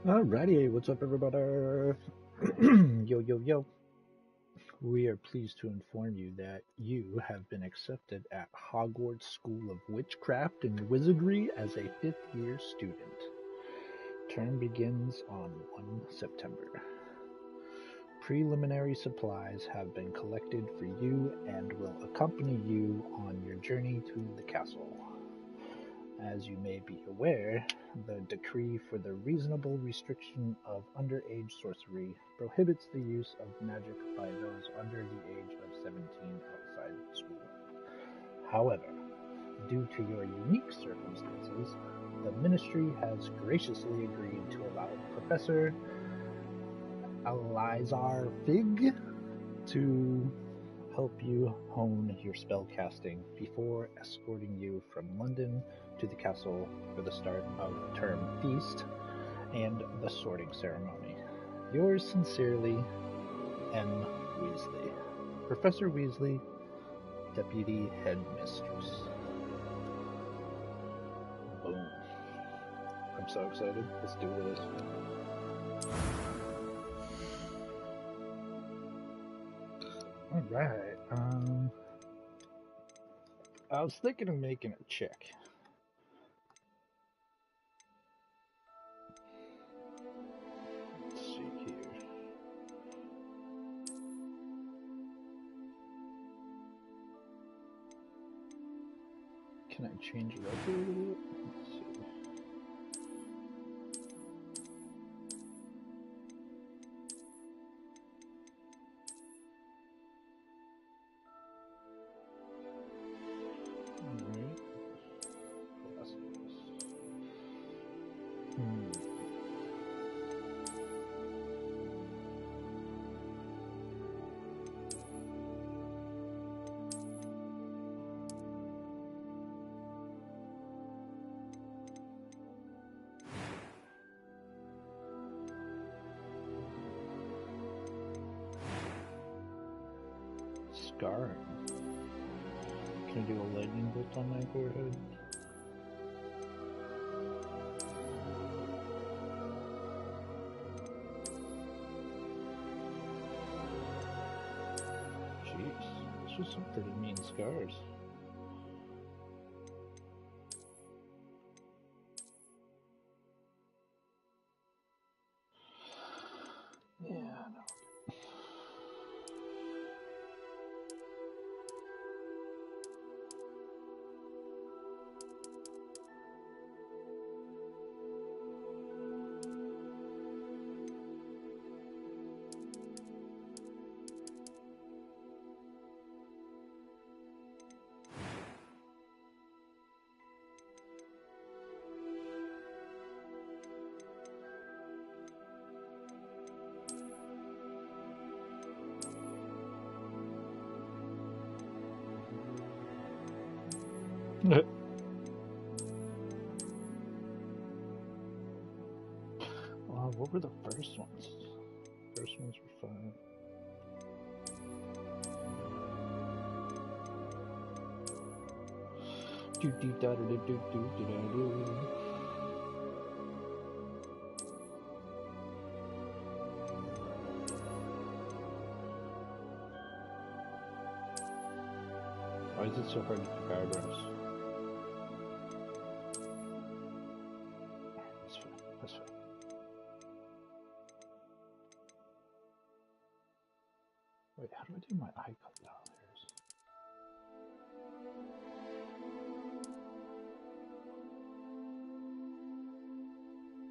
Alrighty, what's up, everybody? Yo, yo, yo. We are pleased to inform you that you have been accepted at Hogwarts School of Witchcraft and Wizardry as a fifth year student. Term begins on 1 September. Preliminary supplies have been collected for you and will accompany you on your journey to the castle. As you may be aware, the decree for the reasonable restriction of underage sorcery prohibits the use of magic by those under the age of 17 outside school. However, due to your unique circumstances, the Ministry has graciously agreed to allow Professor Elizar Fig to help you hone your spellcasting before escorting you from London to the castle for the start of term feast and the sorting ceremony. Yours sincerely, M. Weasley. Professor Weasley, Deputy Headmistress. Boom. I'm so excited. Let's do this. Alright, I was thinking of making a check. Let's see here. Can I change it up a little bit? Let's see. Alright. Scarring. Can I do a lightning bolt on my forehead? Jeez, this was some pretty mean scars. Yeah, no. What were the first ones? First ones were fine. Do do da do do do do do. Why is it so hard to pick eyebrows? That's fine. That's fine. Wait, how do I do my eye cut now?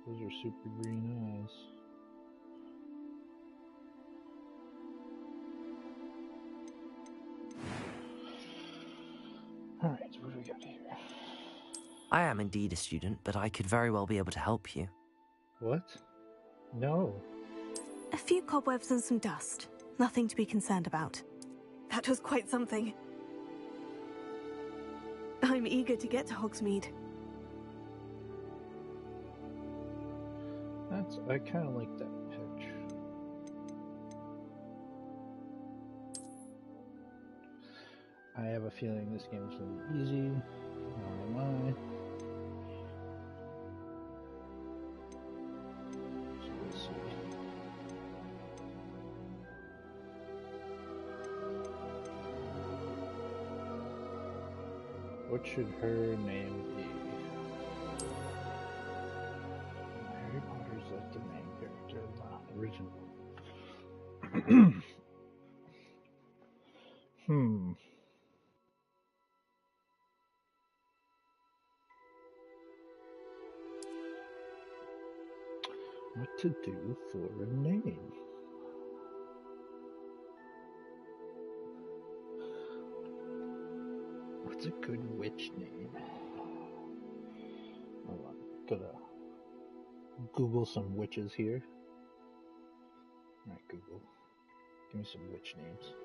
Those are super green eyes. Alright, so what do we got here? I am indeed a student, but I could very well be able to help you. What? No. A few cobwebs and some dust. Nothing to be concerned about. That was quite something. I'm eager to get to Hogsmeade. I kind of like that pitch. I have a feeling this game is going to be easy. Not gonna lie. What should her name be? Harry Potter's like the main character, not original. What to do for a name? What's a good witch name? Hold on, gotta Google some witches here. Alright, Google. Give me some witch names.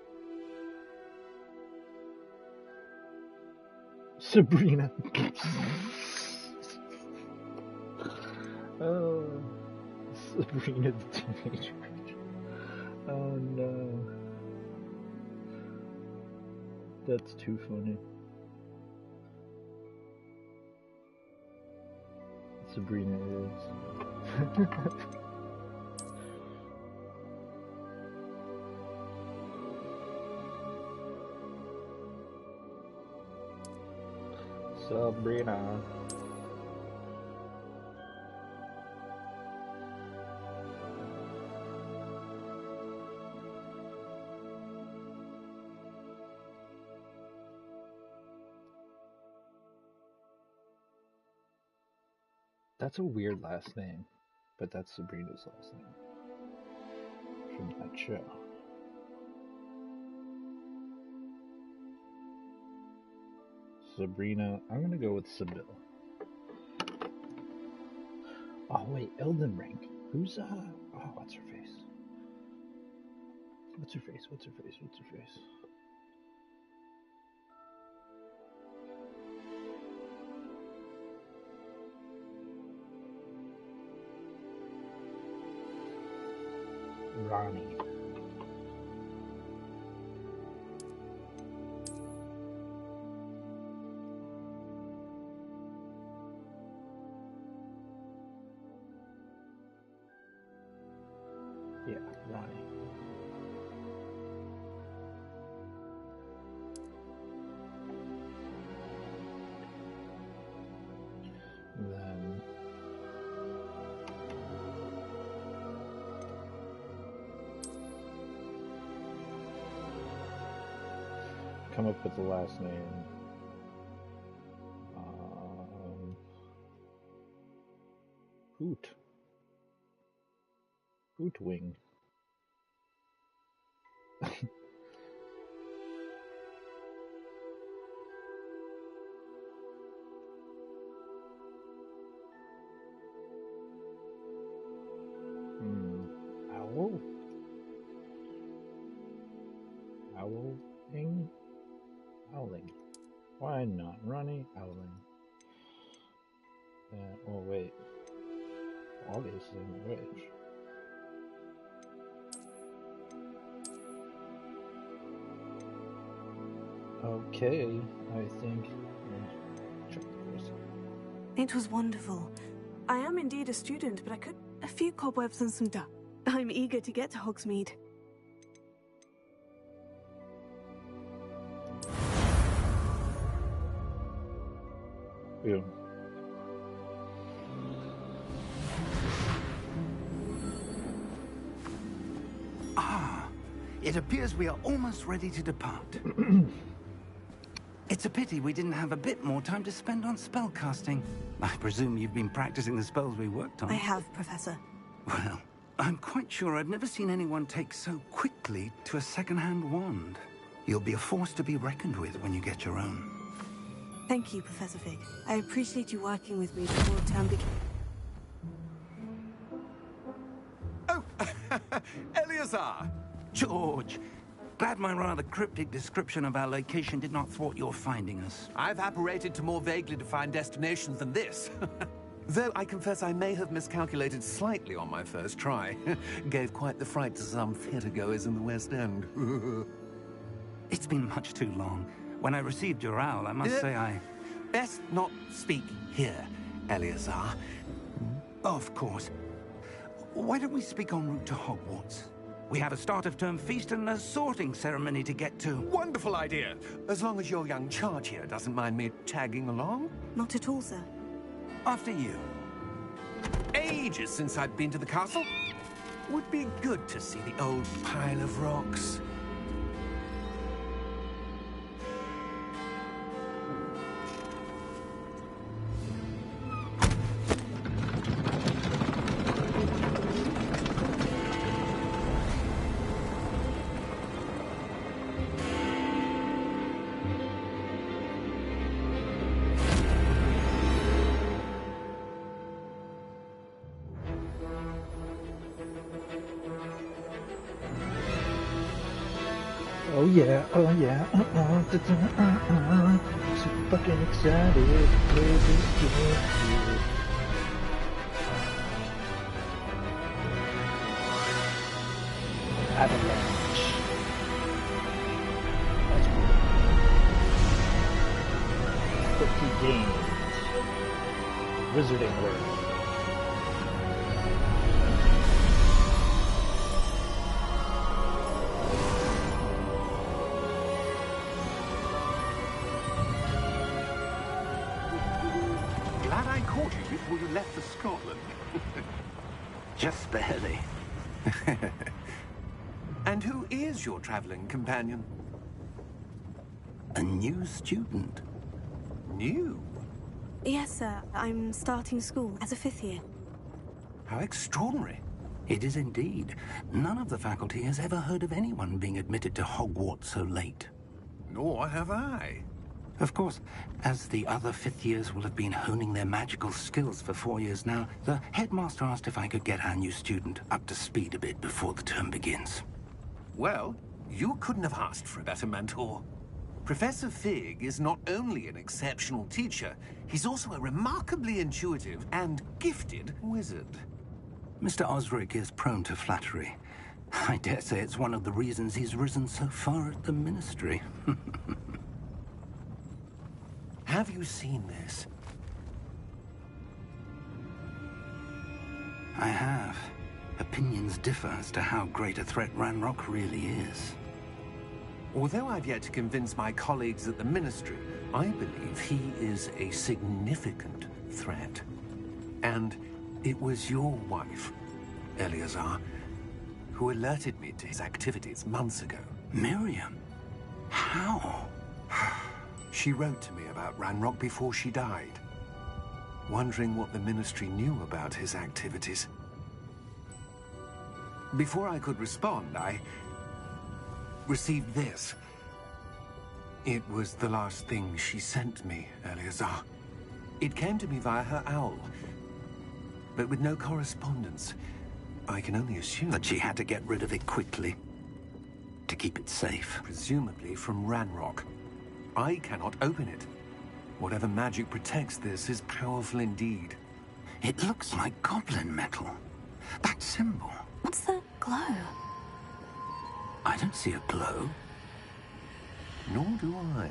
Sabrina. Oh, Sabrina the Teenage Witch. Oh no. That's too funny. Sabrina is. Sabrina. That's a weird last name, but that's Sabrina's last name from that show. Sabrina, I'm gonna go with Sibyl. Oh wait, Elden Ring. Who's oh, what's her face? What's her face? What's her face? What's her face? Ronnie. Yeah, Ronnie. Then come up with the last name. Hoot. Hootwing. Owl? Owling? Owling. Why not? Ronnie Owling. Oh wait. Obviously I'm a witch. Okay, I think. Check the voice. It was wonderful. I am indeed a student, but I could a few cobwebs and some dust. I'm eager to get to Hogsmeade. Yeah. It appears we are almost ready to depart. It's a pity we didn't have a bit more time to spend on spellcasting. I presume you've been practicing the spells we worked on. I have, Professor. Well, I'm quite sure I've never seen anyone take so quickly to a second-hand wand. You'll be a force to be reckoned with when you get your own. Thank you, Professor Fig. I appreciate you working with me before term begins. Oh, Eleazar! George, glad my rather cryptic description of our location did not thwart your finding us. I've apparated to more vaguely defined destinations than this. Though I confess I may have miscalculated slightly on my first try. Gave quite the fright to some theatergoers in the West End. It's been much too long. When I received your owl, I must say I... Best not speak here, Eleazar. Of course. Why don't we speak en route to Hogwarts? We have a start-of-term feast and a sorting ceremony to get to. Wonderful idea. As long as your young charge here doesn't mind me tagging along. Not at all, sir. After you. Ages since I've been to the castle. Would be good to see the old pile of rocks. Oh yeah, so fucking excited to play this game. Avalanche. That's cool. 50 games. Wizarding World. Glad I caught you before you left for Scotland. Just barely. And who is your traveling companion? A new student. New? Yes, sir. I'm starting school as a 5th year. How extraordinary. It is indeed. None of the faculty has ever heard of anyone being admitted to Hogwarts so late. Nor have I. Of course, as the other 5th years will have been honing their magical skills for 4 years now, the headmaster asked if I could get our new student up to speed a bit before the term begins. Well, you couldn't have asked for a better mentor. Professor Fig is not only an exceptional teacher, he's also a remarkably intuitive and gifted wizard. Mr. Osric is prone to flattery. I dare say it's one of the reasons he's risen so far at the Ministry. Have you seen this? I have. Opinions differ as to how great a threat Ranrock really is. Although I've yet to convince my colleagues at the Ministry, I believe he is a significant threat. And it was your wife, Eleazar, who alerted me to his activities months ago. Miriam? How? She wrote to me about Ranrock before she died, wondering what the Ministry knew about his activities. Before I could respond, I received this. It was the last thing she sent me, Eleazar. It came to me via her owl, but with no correspondence. I can only assume That she had to get rid of it quickly, to keep it safe. presumably from Ranrock. I cannot open it. Whatever magic protects this is powerful indeed. It looks like goblin metal. That symbol. What's the glow? I don't see a glow. Nor do I.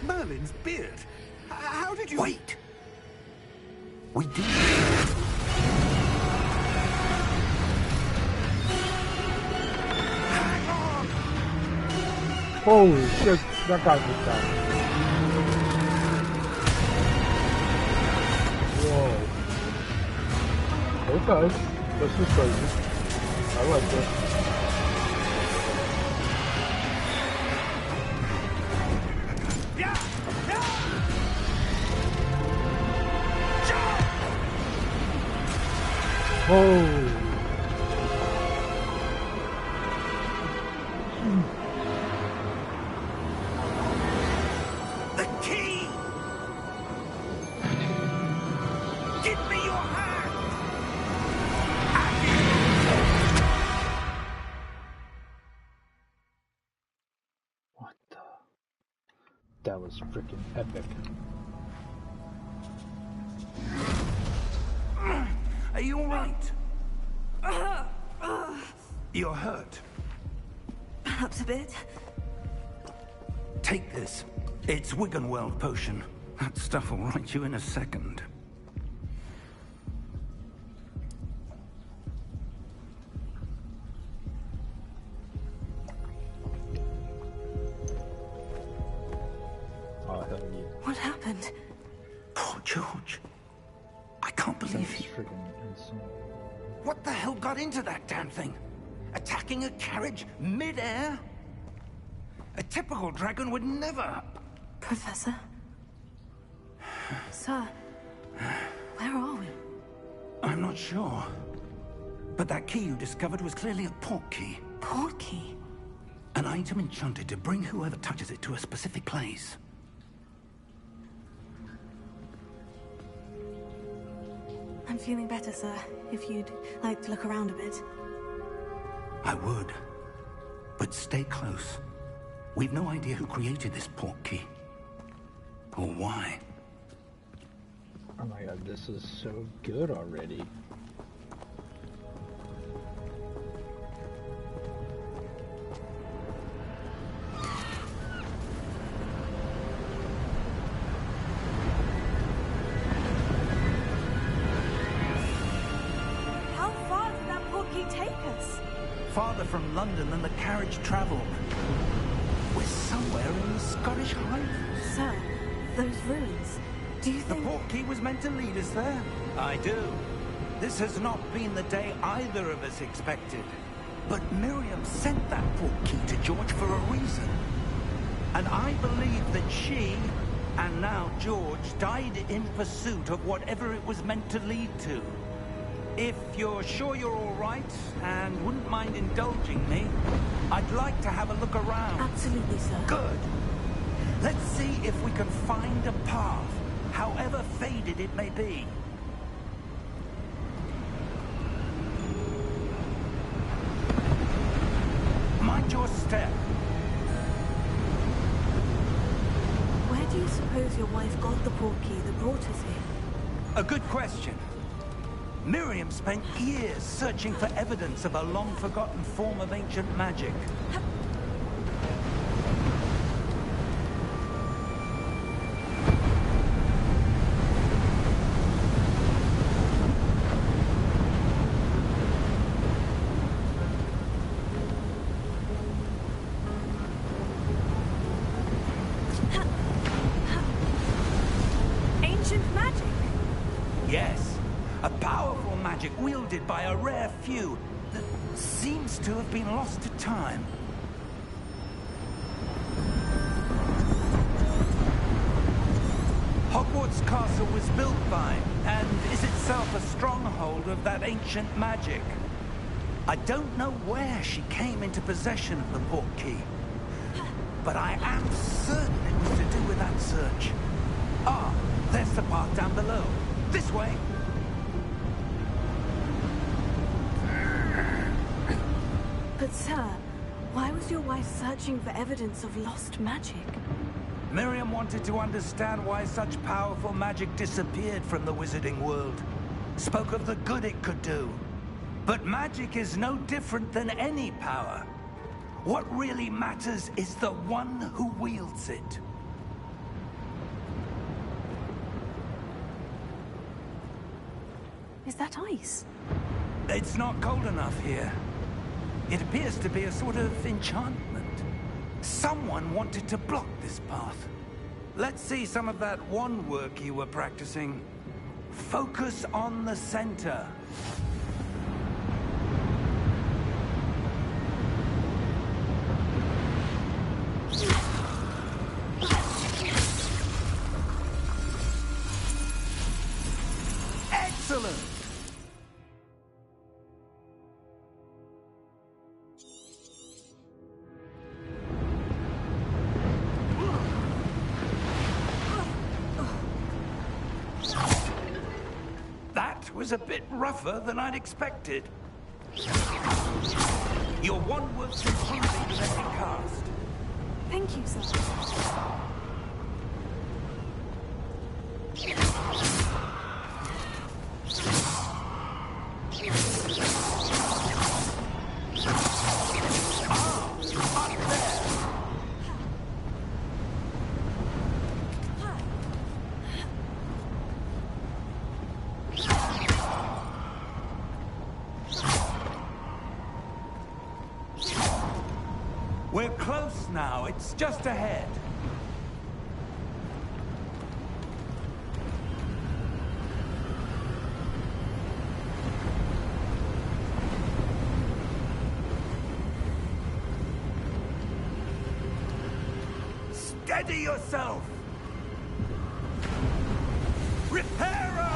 Merlin's beard. How did you... Wait! We do. Holy shit, that got me down. Whoa. Okay, this is crazy. I like this. Oh. The key! Give me your hand! What the? That was freaking epic. Are you all right? You're hurt. Perhaps a bit. Take this. It's Wiggenweld potion. That stuff will right you in a second. Oh, hell yeah. What happened? Poor George. I can't believe That's he... freaking insane. What the hell got into that damn thing? Attacking a carriage mid-air? A typical dragon would never... Professor? Sir, where are we? I'm not sure. But that key you discovered was clearly a port key. Port key? An item enchanted to bring whoever touches it to a specific place. I'm feeling better, sir. If you'd like to look around a bit. I would. But stay close. We've no idea who created this port key. Or why. Oh my god, this is so good already. How far did that port key take us? Farther from London than the carriage traveled. We're somewhere in the Scottish Highlands. Sir, those ruins. Do you The think... port key was meant to lead us there? I do. This has not been the day either of us expected. But Miriam sent that port key to George for a reason. And I believe that she, and now George, died in pursuit of whatever it was meant to lead to. If you're sure you're all right, and wouldn't mind indulging me, I'd like to have a look around. Absolutely, sir. Good. Let's see if we can find a path, however faded it may be. Mind your step. Where do you suppose your wife got the port key that brought us here? A good question. Miriam spent years searching for evidence of a long-forgotten form of ancient magic. Ancient magic? Yes, a powerful magic wielded by a rare few that seems to have been lost to time. Hogwarts Castle was built by, and is itself a stronghold of that ancient magic. I don't know where she came into possession of the port key, but I am certain it was to do with that search. Ah, there's the path down below. This way. But sir, why was your wife searching for evidence of lost magic? Miriam wanted to understand why such powerful magic disappeared from the wizarding world. Spoke of the good it could do. But magic is no different than any power. What really matters is the one who wields it. Is that ice? It's not cold enough here. It appears to be a sort of enchantment. Someone wanted to block this path. Let's see some of that wand work you were practicing. Focus on the center. Excellent! That was a bit rougher than I'd expected. Your wand works improving with every cast. Thank you, sir. close now. It's just ahead. Steady yourself! Reparo!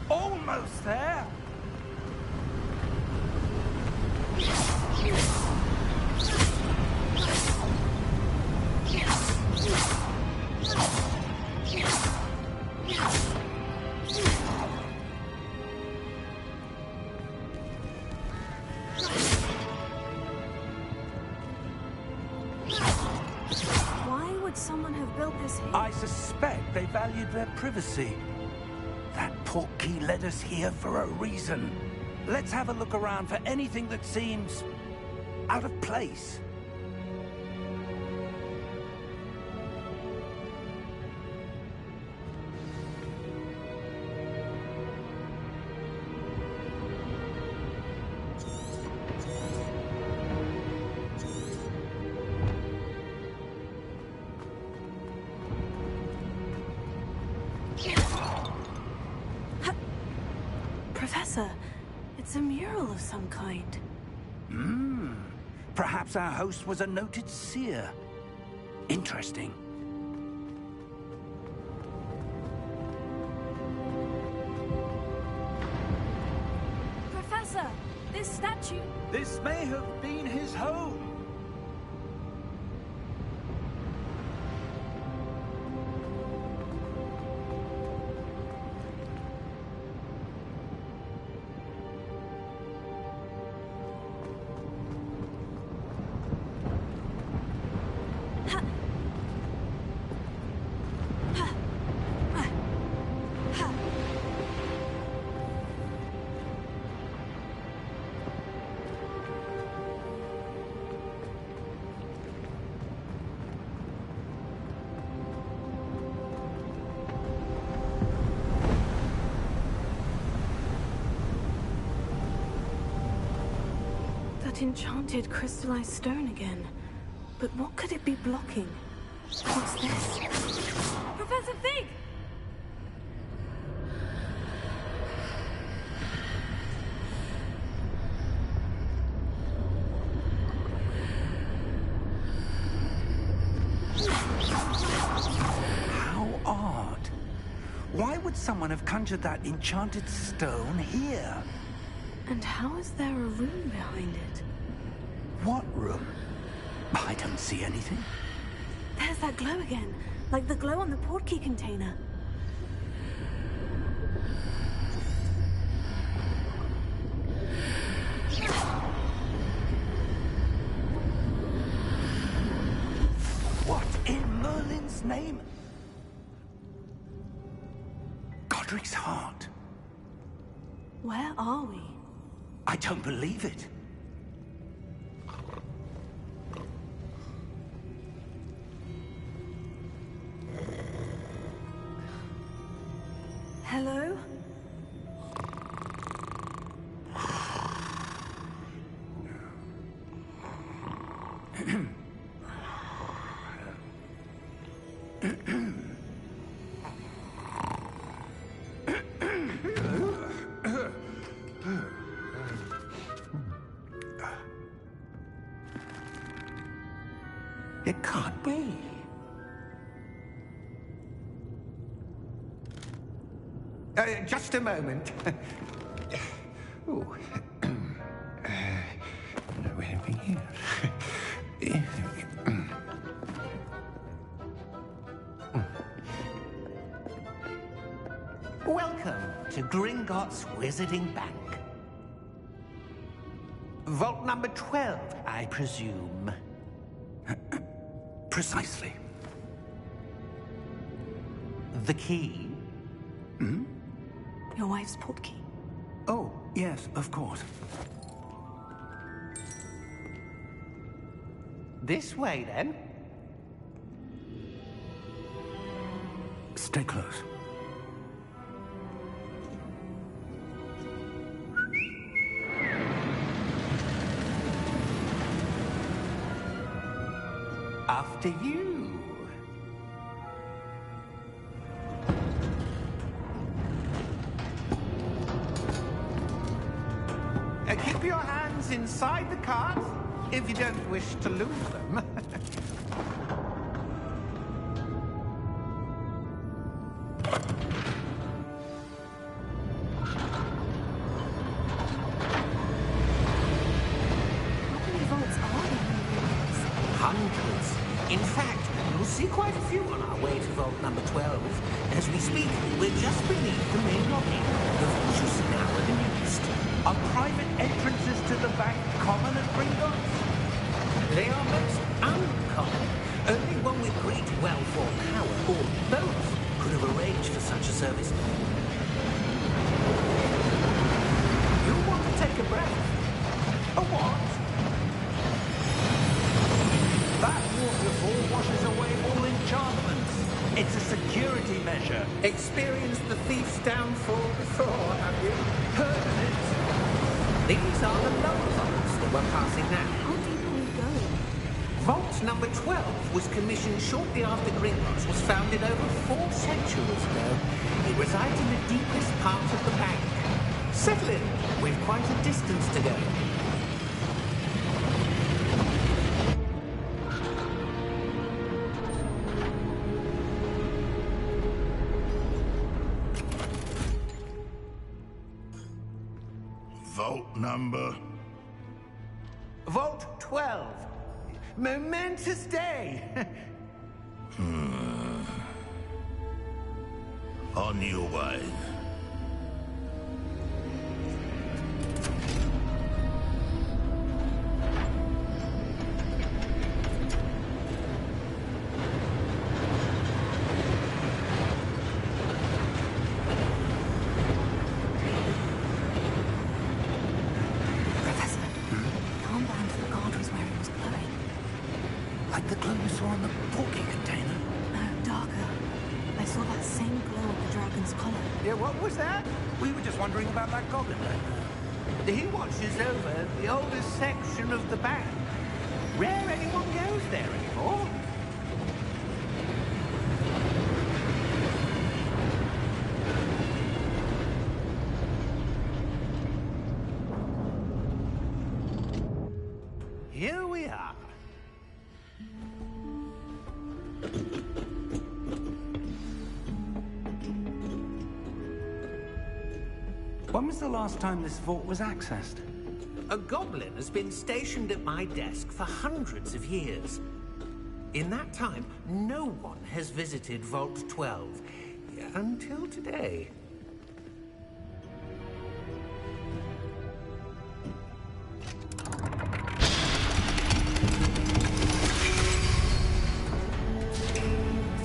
Almost there! Why would someone have built this here? I suspect they valued their privacy. That portkey led us here for a reason. Let's have a look around for anything that seems out of place. Professor, it's a mural of some kind. Perhaps our host was a noted seer. Interesting. Professor, this statue... This may have been his home. That enchanted crystallized stone again. But what could it be blocking? What's this? Professor Fig! How odd. Why would someone have conjured that enchanted stone here? And how is there a room behind it? What room? I don't see anything. There's that glow again, like the glow on the portkey container. What in Merlin's name? Godric's heart. Where are we? I don't believe it. Hello? It can't be. Just a moment. Ooh. Where have we here? Welcome to Gringotts Wizarding Bank. Vault number 12, I presume. Precisely. The key? Your wife's portkey. Oh, yes, of course. This way, then. Stay close. After you. Keep your hands inside the cart if you don't wish to lose them. How many vaults are there in Hogwarts? Hundreds. In fact, we'll see quite a few on our way to vault number 12. As we speak, we're just beneath the main lobby. The vaults you see now are the newest. Are private entrances to the bank common at Gringotts? They are most uncommon. Only one with great wealth or power, or both, could have arranged for such a service. You want to take a breath? A what? That waterfall washes away all enchantments. It's a security measure. Experienced the thief's downfall before, have you? Heard of it? These are the lower vaults that we're passing now. How deep are we going? Vault number 12 was commissioned shortly after Gringotts was founded over 4 centuries ago. It resides in the deepest part of the bank. Settle in. We've quite a distance to go. Vault number? Vault 12. Momentous day. On your way. Professor, the armband the guard was wearing was glowing. Like the glow you saw on the porky container? No, darker. I saw that same glow on the dragon's collar. Yeah, what was that? We were just wondering about that goblin back there. He watches over the oldest section of the bank. Rare anyone goes there anymore. Here we are. When was the last time this vault was accessed? A goblin has been stationed at my desk for hundreds of years. In that time, no one has visited Vault 12. Until today.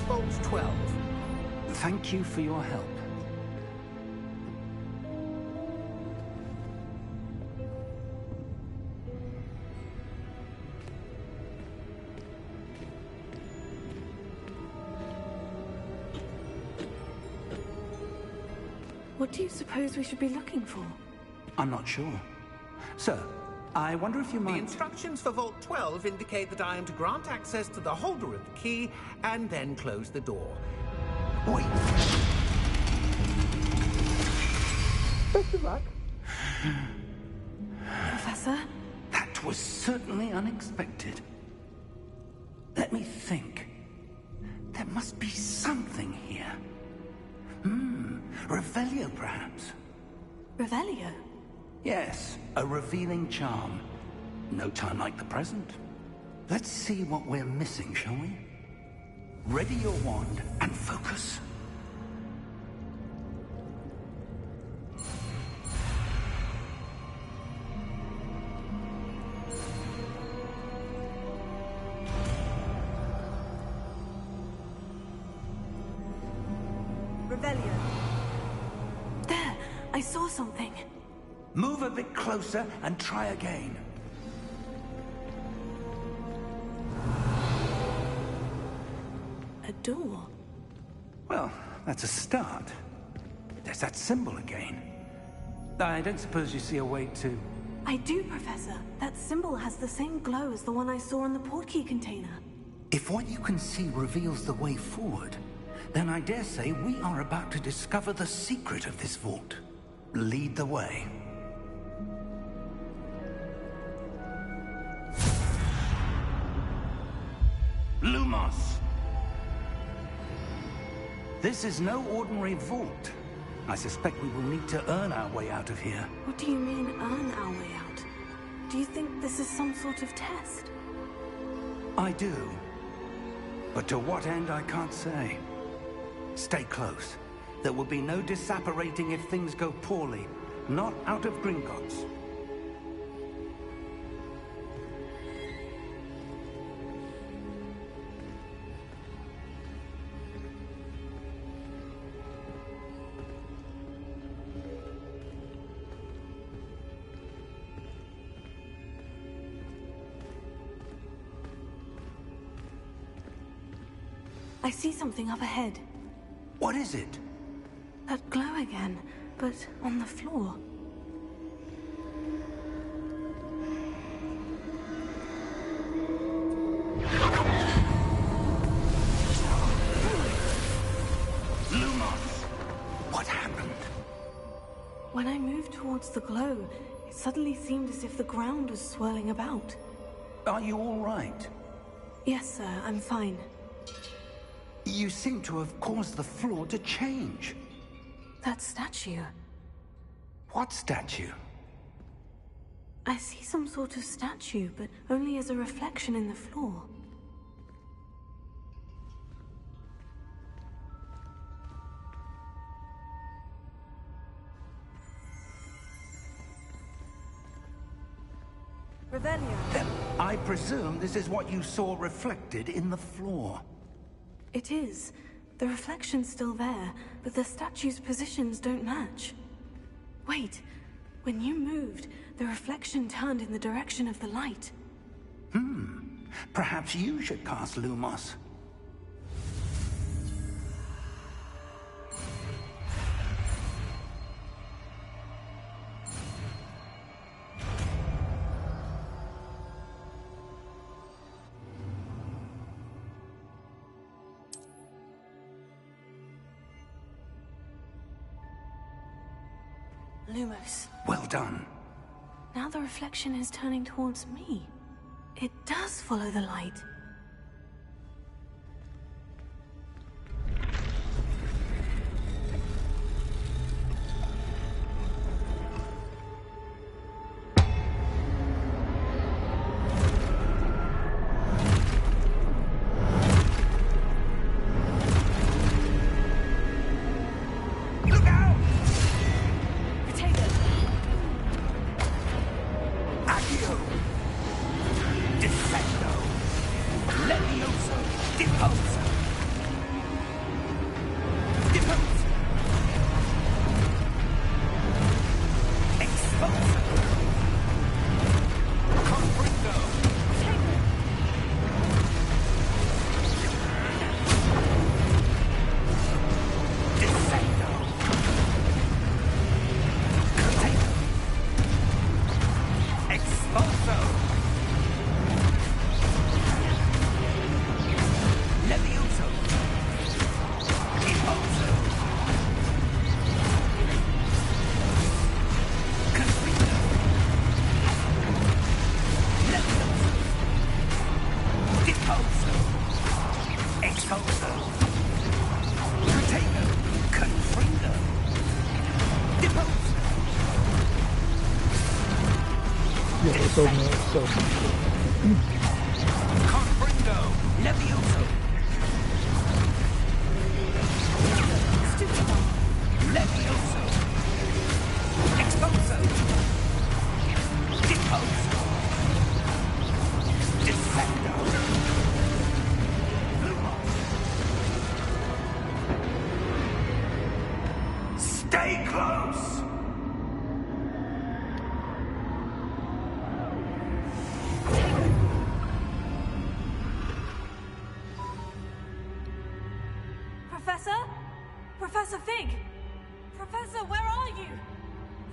Vault 12. Thank you for your help. What do you suppose we should be looking for? I'm not sure. Sir, I wonder if you The might... instructions for Vault 12 indicate that I am to grant access to the holder of the key and then close the door. Wait. Best of luck. Professor? That was certainly unexpected. Let me think. There must be something here. Revelio, perhaps? Revelio? Yes, a revealing charm. No time like the present. Let's see what we're missing, shall we? Ready your wand and focus. Revelio. There! I saw something. Move a bit closer and try again. A door. Well, that's a start. There's that symbol again. I don't suppose you see a way to... I do, Professor. That symbol has the same glow as the one I saw in the portkey container. If what you can see reveals the way forward, then I dare say we are about to discover the secret of this vault. Lead the way. Lumos! This is no ordinary vault. I suspect we will need to earn our way out of here. What do you mean, earn our way out? Do you think this is some sort of test? I do. But to what end, I can't say. Stay close. There will be no disapparating if things go poorly. Not out of Gringotts. I see something up ahead. What is it? That glow again, but on the floor. Lumos! What happened? When I moved towards the glow, it suddenly seemed as if the ground was swirling about. Are you all right? Yes, sir, I'm fine. You seem to have caused the floor to change. That statue. What statue? I see some sort of statue, but only as a reflection in the floor. Revelio. Then I presume this is what you saw reflected in the floor. It is. The reflection's still there, but the statue's positions don't match. Wait, when you moved, the reflection turned in the direction of the light. Perhaps you should cast Lumos. Lumos. Well done. Now the reflection is turning towards me. It does follow the light. Stay close! Professor? Professor Fig! Professor, where are you?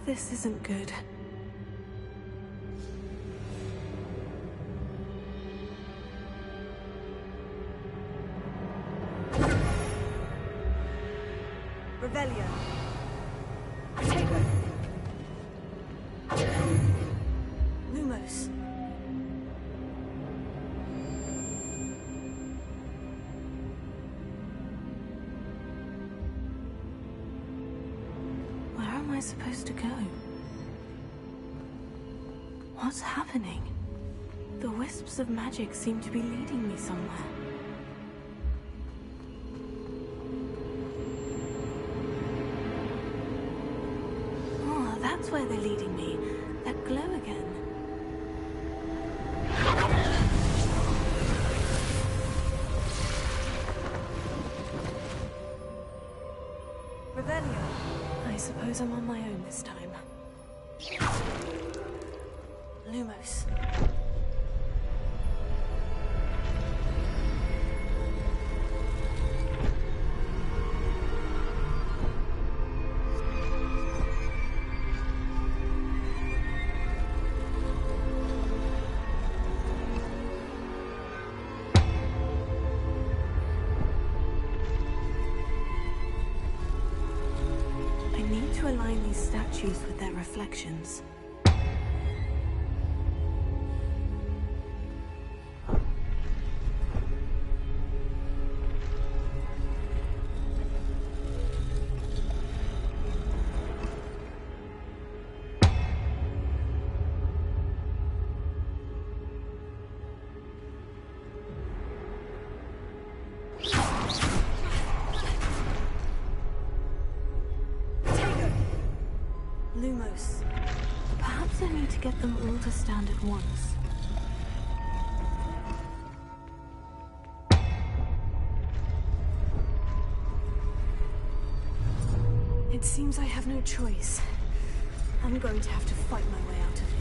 This isn't good. Revelio. Protego. Lumos. Where am I supposed to go? What's happening? The wisps of magic seem to be leading me somewhere. Oh, that's where they're leading me. That glow again. Revelio. I suppose I'm on my own this time. Lumos. I need to align these statues with their reflections. Lumos. Perhaps I need to get them all to stand at once. It seems I have no choice. I'm going to have to fight my way out of here.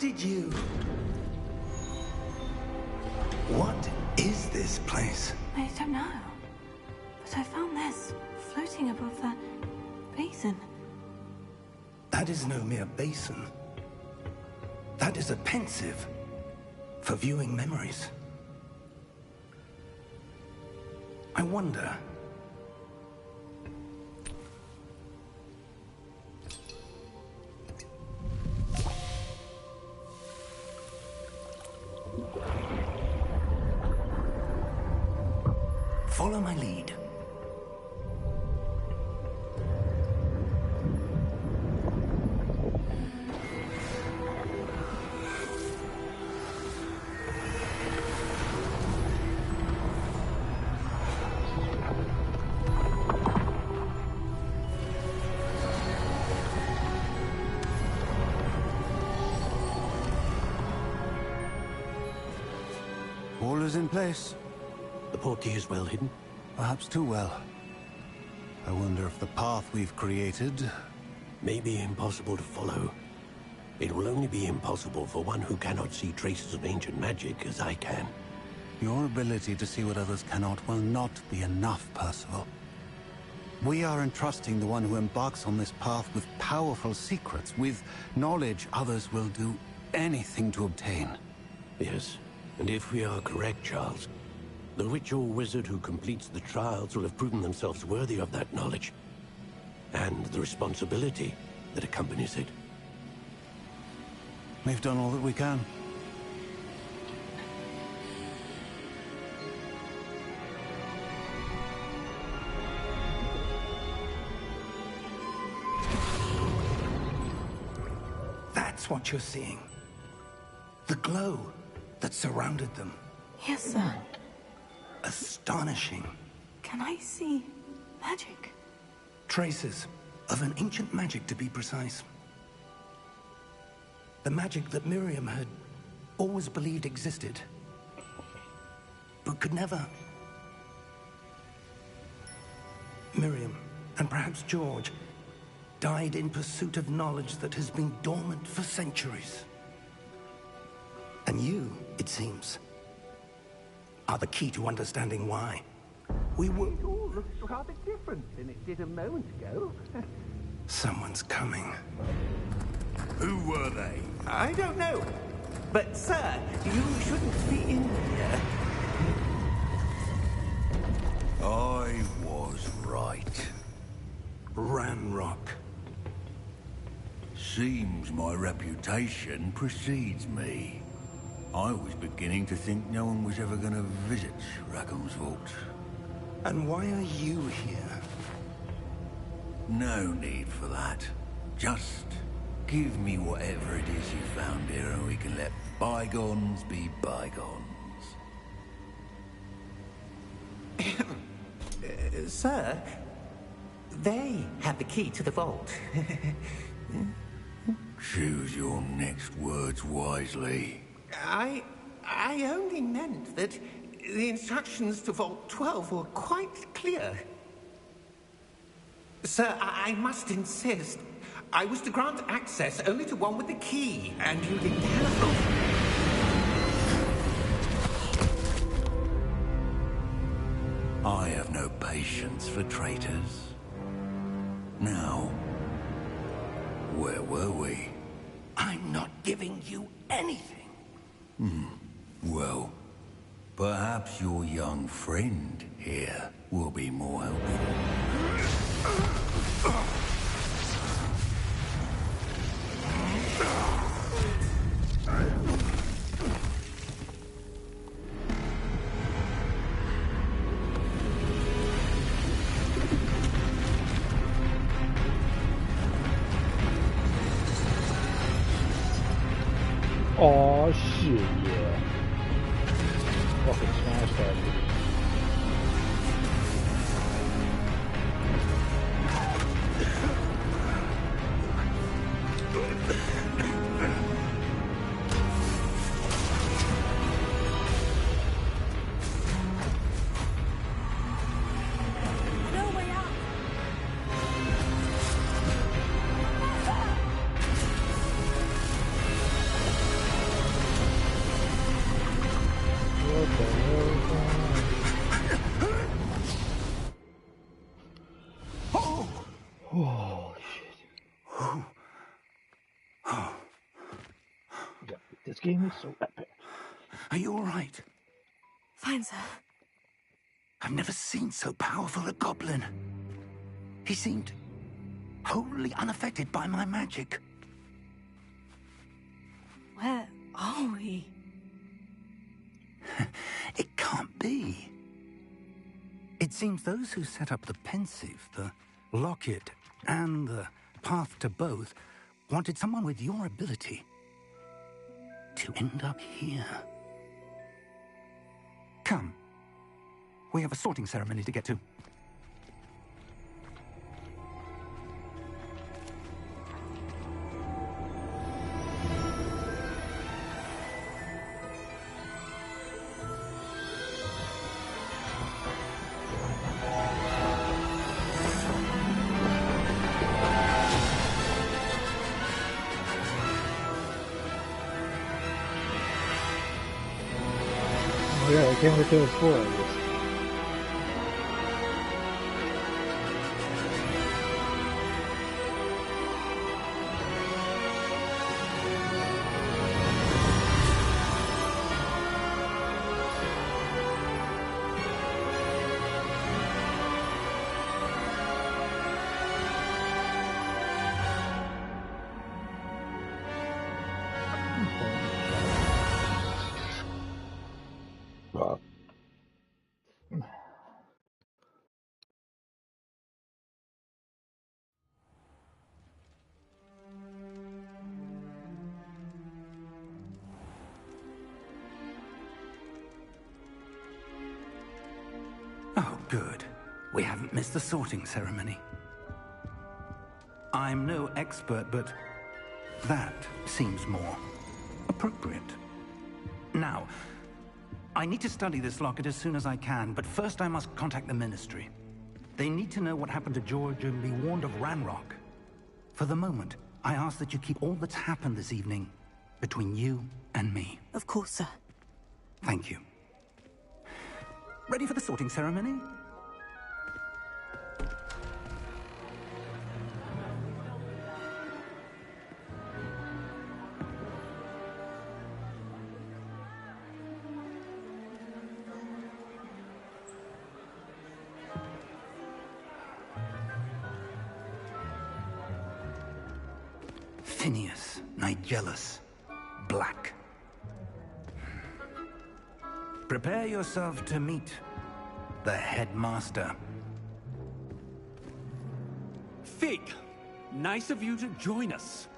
did you? What is this place? I don't know. But I found this floating above that basin. That is no mere basin. That is a pensive for viewing memories. I wonder... Follow my lead. All is in place. The portkey is well hidden. Perhaps too well. I wonder if the path we've created... May be impossible to follow. It will only be impossible for one who cannot see traces of ancient magic as I can. Your ability to see what others cannot will not be enough, Percival. We are entrusting the one who embarks on this path with powerful secrets, with knowledge others will do anything to obtain. Yes, and if we are correct, Charles, the witch or wizard who completes the trials will have proven themselves worthy of that knowledge, and the responsibility that accompanies it. We've done all that we can. That's what you're seeing. The glow that surrounded them. Yes, sir. Astonishing. Can I see magic? Traces of an ancient magic, to be precise. The magic that Miriam had always believed existed, but could never. Miriam, and perhaps George, died in pursuit of knowledge that has been dormant for centuries. And you, it seems, are the key to understanding why. We were... It all looks rather different than it did a moment ago. Someone's coming. Who were they? I don't know. But, sir, you shouldn't be in here. I was right. Ranrock. Seems my reputation precedes me. I was beginning to think no one was ever going to visit Rackham's vault. And why are you here? No need for that. Just give me whatever it is you found here and we can let bygones be bygones. Sir, they have the key to the vault. Choose your next words wisely. I only meant that the instructions to Vault 12 were quite clear. Sir, I must insist. I was to grant access only to one with the key, and you didn't have... I have no patience for traitors. Now, where were we? I'm not giving you anything. Well, perhaps your young friend here will be more helpful. Aw, shit, yeah. Fucking smash that dude. No way out! game is so epic. Are you all right? Fine, sir. I've never seen so powerful a goblin. He seemed wholly unaffected by my magic. Where are we? It can't be. It seems those who set up the pensive, the locket, and the path to both wanted someone with your ability to end up here. Come. We have a sorting ceremony to get to. Oh yeah, I can't wait till it's 4 of this. Wow. Oh, good. We haven't missed the sorting ceremony. I'm no expert, but that seems more appropriate. Now, I need to study this locket as soon as I can, but first I must contact the Ministry. They need to know what happened to George and be warned of Ranrock. For the moment, I ask that you keep all that's happened this evening between you and me. Of course, sir. Thank you. Ready for the sorting ceremony? Phineas, Nigellus, Black. Prepare yourself to meet the headmaster. Fig, nice of you to join us.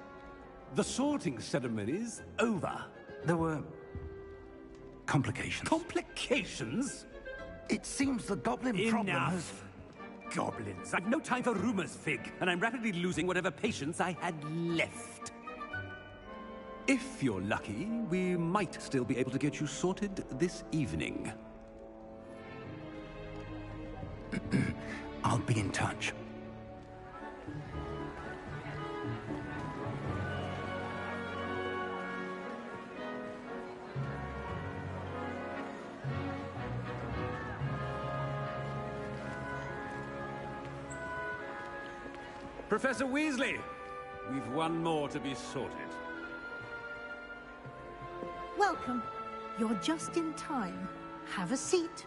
The sorting ceremony's over. There were complications. Complications? It seems the goblin problem has... Enough. Goblins. I've no time for rumors, Fig, and I'm rapidly losing whatever patience I had left. If you're lucky, we might still be able to get you sorted this evening. I'll be in touch. Professor Weasley, we've one more to be sorted. Welcome. You're just in time. Have a seat.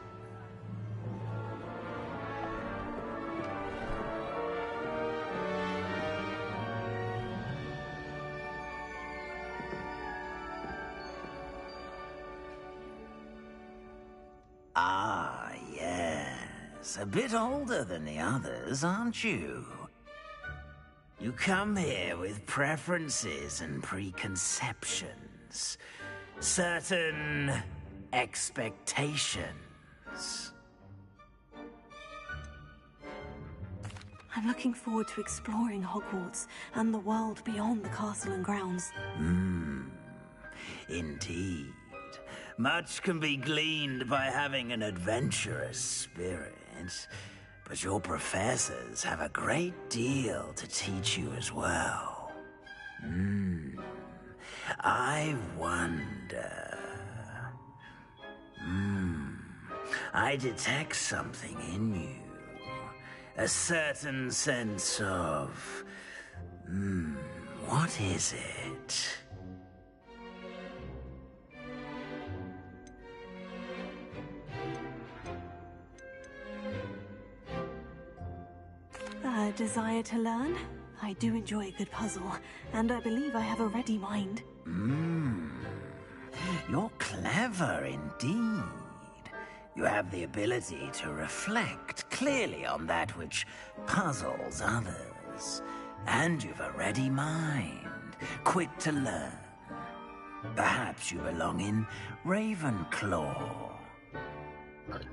Ah, yes. A bit older than the others, aren't you? You come here with preferences and preconceptions. Certain expectations. I'm looking forward to exploring Hogwarts and the world beyond the castle and grounds. Indeed. Much can be gleaned by having an adventurous spirit, but your professors have a great deal to teach you as well. I wonder... I detect something in you. A certain sense of... what is it? A desire to learn? I do enjoy a good puzzle, and I believe I have a ready mind. You're clever indeed. You have the ability to reflect clearly on that which puzzles others. And you've a ready mind, quick to learn. Perhaps you belong in Ravenclaw.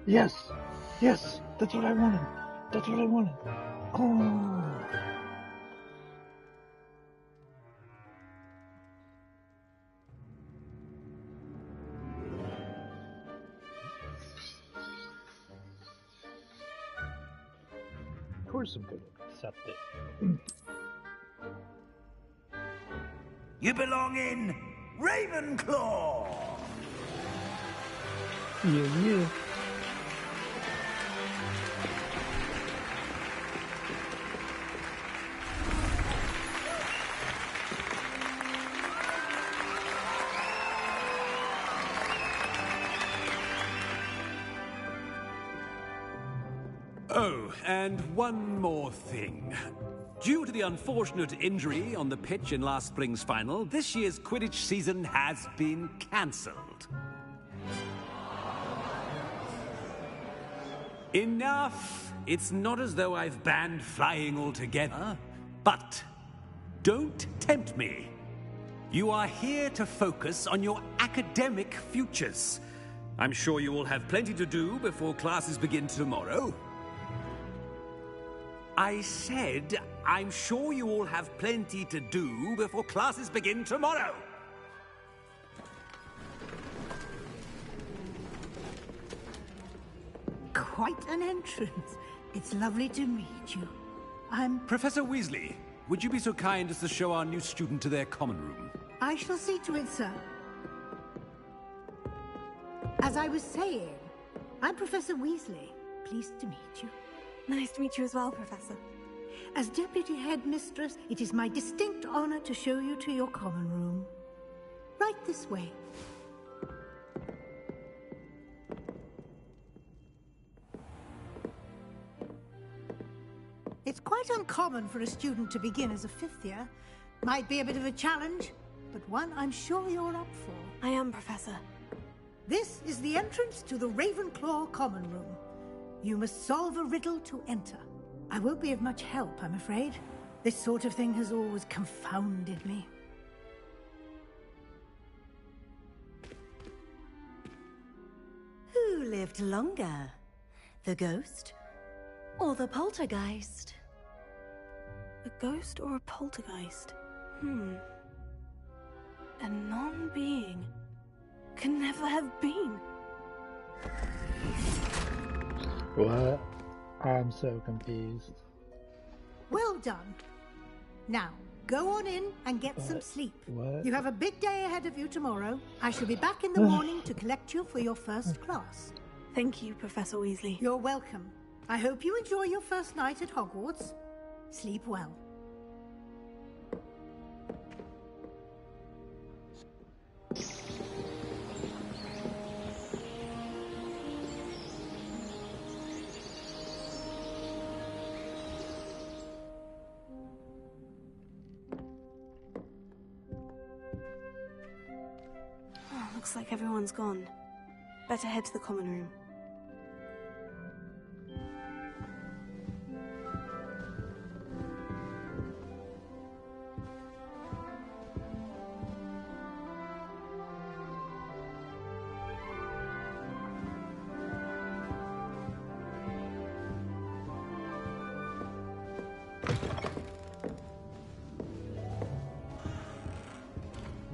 Yes! Yes! That's what I wanted! That's what I wanted! Oh! Of course I'm going to accept it. You belong in Ravenclaw! Yeah. Oh, and one more thing. Due to the unfortunate injury on the pitch in last spring's final, this year's Quidditch season has been cancelled. Enough! It's not as though I've banned flying altogether, but don't tempt me. You are here to focus on your academic futures. I'm sure you will have plenty to do before classes begin tomorrow. I said, I'm sure you all have plenty to do before classes begin tomorrow. Quite an entrance. It's lovely to meet you. Professor Weasley, would you be so kind as to show our new student to their common room? I shall see to it, sir. As I was saying, I'm Professor Weasley. Pleased to meet you. Nice to meet you as well, Professor. As Deputy Headmistress, it is my distinct honor to show you to your common room. Right this way. It's quite uncommon for a student to begin as a fifth year. Might be a bit of a challenge, but one I'm sure you're up for. I am, Professor. This is the entrance to the Ravenclaw common room. You must solve a riddle to enter. I won't be of much help, I'm afraid. This sort of thing has always confounded me. Who lived longer? The ghost or the poltergeist? A ghost or a poltergeist? A non-being can never have been. What? I'm so confused. Well done. Now, go on in and get some sleep. What? You have a big day ahead of you tomorrow. I shall be back in the morning to collect you for your first class. Thank you, Professor Weasley. You're welcome. I hope you enjoy your first night at Hogwarts. Sleep well. Looks like everyone's gone. Better head to the common room.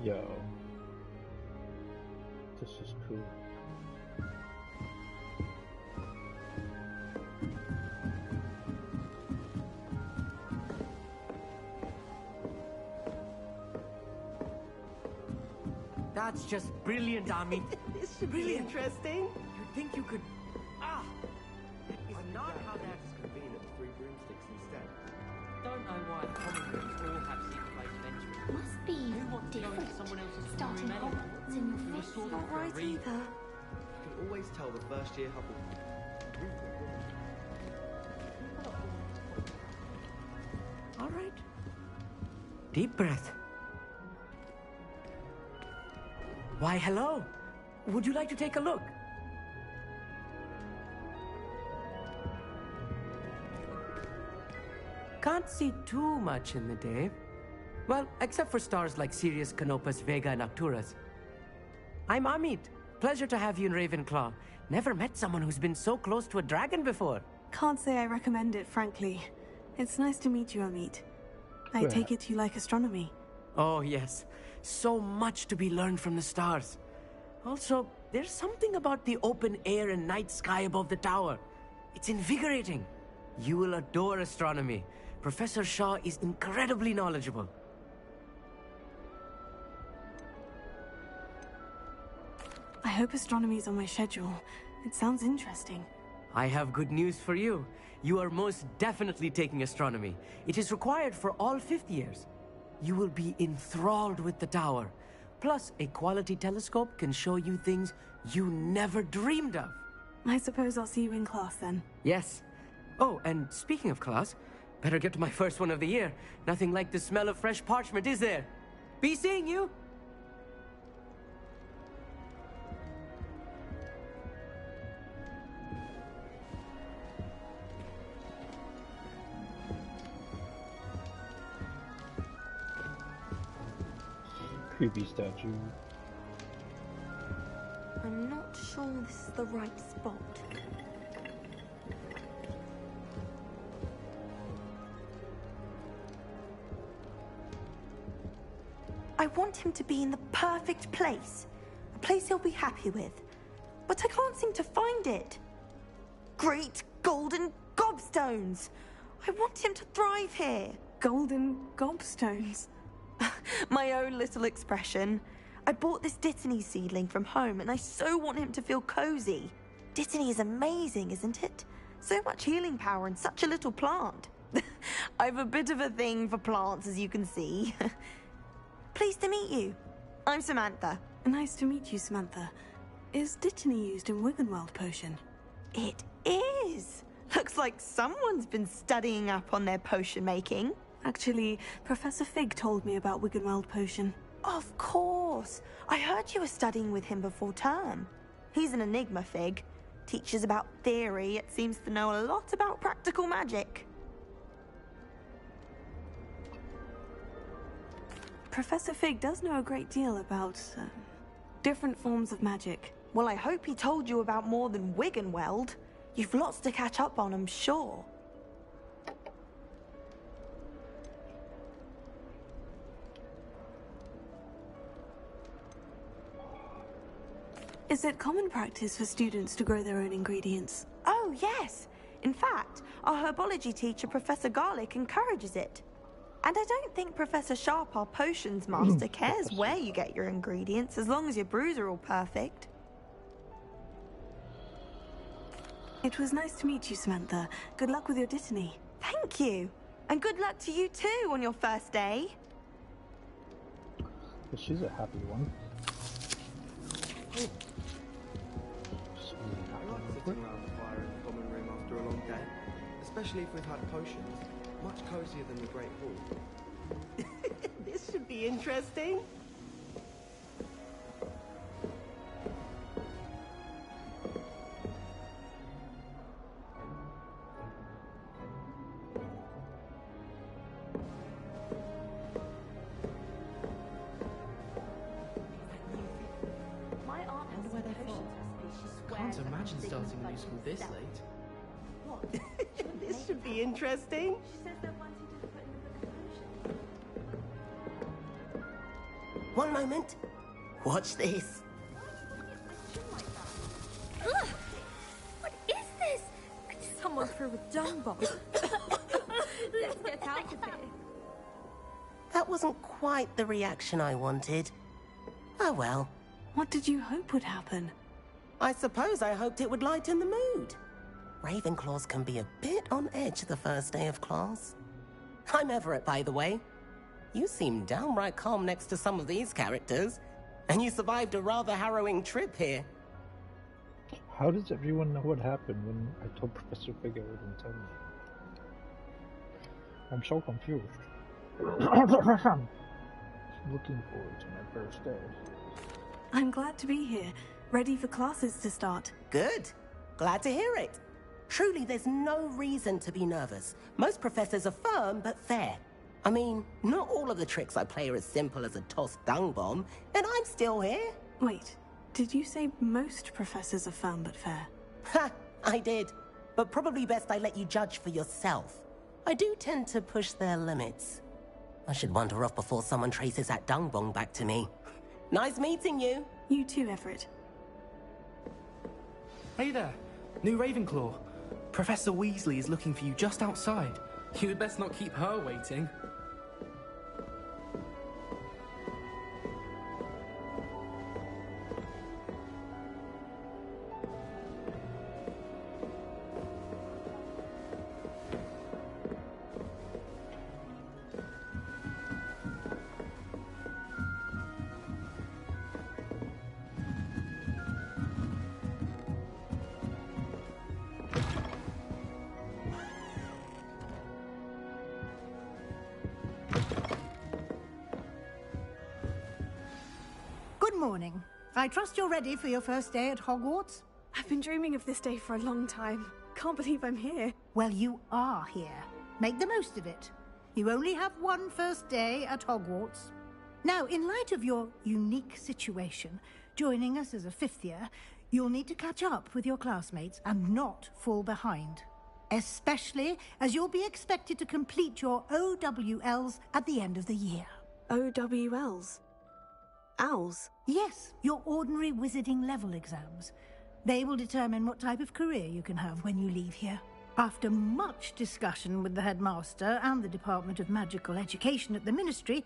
Yo. This is cool. That's just brilliant, Ami. This should be interesting. You'd think you could... It's not how that's convenient. 3 broomsticks instead. Don't know why common rooms all have secret ways of entry. Must be different. Someone else's Starting room anyway. Hogwarts in your face. Not right either. You can always tell the first year Hogwarts. All right. Deep breath. Why, hello. Would you like to take a look? Can't see too much in the day. Well, except for stars like Sirius, Canopus, Vega, and Arcturus. I'm Amit. Pleasure to have you in Ravenclaw. Never met someone who's been so close to a dragon before. Can't say I recommend it, frankly. It's nice to meet you, Amit. I Yeah. take it you like astronomy. Oh, yes. So much to be learned from the stars. Also, there's something about the open air and night sky above the tower. It's invigorating. You will adore astronomy. Professor Shaw is incredibly knowledgeable. I hope astronomy's on my schedule. It sounds interesting. I have good news for you. You are most definitely taking astronomy. It is required for all fifth years. You will be enthralled with the tower. Plus, a quality telescope can show you things you never dreamed of. I suppose I'll see you in class then. Yes. Oh, and speaking of class, better get to my first one of the year. Nothing like the smell of fresh parchment, is there? Be seeing you! Creepy statue. I'm not sure this is the right spot. I want him to be in the perfect place. A place he'll be happy with. But I can't seem to find it. Great golden gobstones! I want him to thrive here. Golden gobstones? My own little expression. I bought this Dittany seedling from home and I so want him to feel cozy. Dittany is amazing, isn't it? So much healing power in such a little plant. I've a bit of a thing for plants, as you can see. Pleased to meet you. I'm Samantha. Nice to meet you, Samantha. Is Dittany used in Wiggenweld potion? It is. Looks like someone's been studying up on their potion making. Actually, Professor Fig told me about Wiggenweld potion. Of course. I heard you were studying with him before term. He's an enigma, Fig. Teaches about theory, yet seems to know a lot about practical magic. Professor Fig does know a great deal about different forms of magic. Well, I hope he told you about more than Wiggenweld. You've lots to catch up on, I'm sure. Is it common practice for students to grow their own ingredients? Oh, yes. In fact, our herbology teacher, Professor Garlick, encourages it. And I don't think Professor Sharp, our potions master, cares where you get your ingredients, as long as your brews are all perfect. It was nice to meet you, Samantha. Good luck with your Dittany. Thank you. And good luck to you too on your first day. She's a happy one. I like sitting around the fire in the common room after a long day, especially if we've had potions. Much cozier than the Great Hall. This should be interesting. Can't imagine starting a new school this late. This should be interesting. One moment. Watch this. Ugh! What is this? Someone threw a dung bomb. Let's get out of here. That wasn't quite the reaction I wanted. Oh well. What did you hope would happen? I suppose I hoped it would lighten the mood. Ravenclaws can be a bit on edge the first day of class. I'm Everett, by the way. You seem downright calm next to some of these characters, and you survived a rather harrowing trip here. How does everyone know what happened when I told Professor Fig I wouldn't tell me? I'm so confused. Looking forward to my first day. I'm glad to be here, ready for classes to start. Good. Glad to hear it. Truly, there's no reason to be nervous. Most professors are firm but fair. I mean, not all of the tricks I play are as simple as a tossed dung bomb, and I'm still here. Wait, did you say most professors are firm but fair? Ha! I did. But probably best I let you judge for yourself. I do tend to push their limits. I should wander off before someone traces that dung bomb back to me. Nice meeting you. You too, Everett. Hey there, new Ravenclaw. Professor Weasley is looking for you just outside. You had best not keep her waiting. Good morning. I trust you're ready for your first day at Hogwarts? I've been dreaming of this day for a long time. Can't believe I'm here. Well, you are here. Make the most of it. You only have one first day at Hogwarts. Now, in light of your unique situation, joining us as a fifth year, you'll need to catch up with your classmates and not fall behind. Especially as you'll be expected to complete your OWLs at the end of the year. OWLs? Owls? Yes, your ordinary wizarding level exams. They will determine what type of career you can have when you leave here. After much discussion with the headmaster and the Department of Magical Education at the Ministry,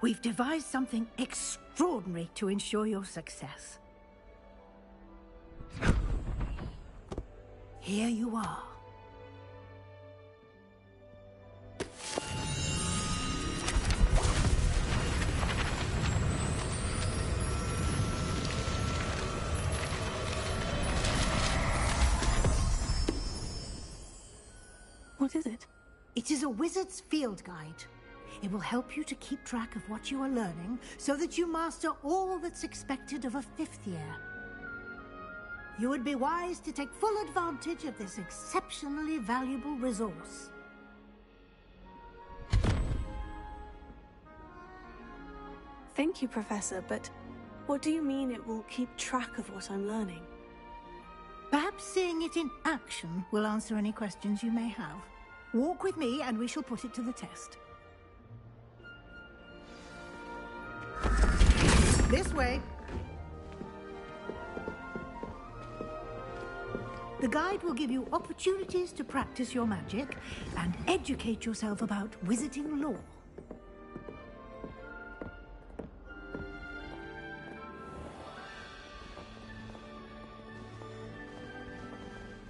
we've devised something extraordinary to ensure your success. Here you are. What is it? It is a wizard's field guide. It will help you to keep track of what you are learning so that you master all that's expected of a fifth year. You would be wise to take full advantage of this exceptionally valuable resource. Thank you, Professor, but what do you mean it will keep track of what I'm learning? Perhaps seeing it in action will answer any questions you may have. Walk with me and we shall put it to the test. This way. The guide will give you opportunities to practice your magic and educate yourself about wizarding lore.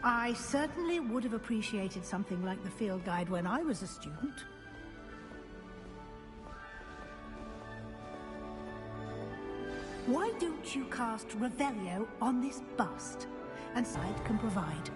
I certainly would have appreciated something like the field guide when I was a student. Why don't you cast Revelio on this bust, and Side can provide?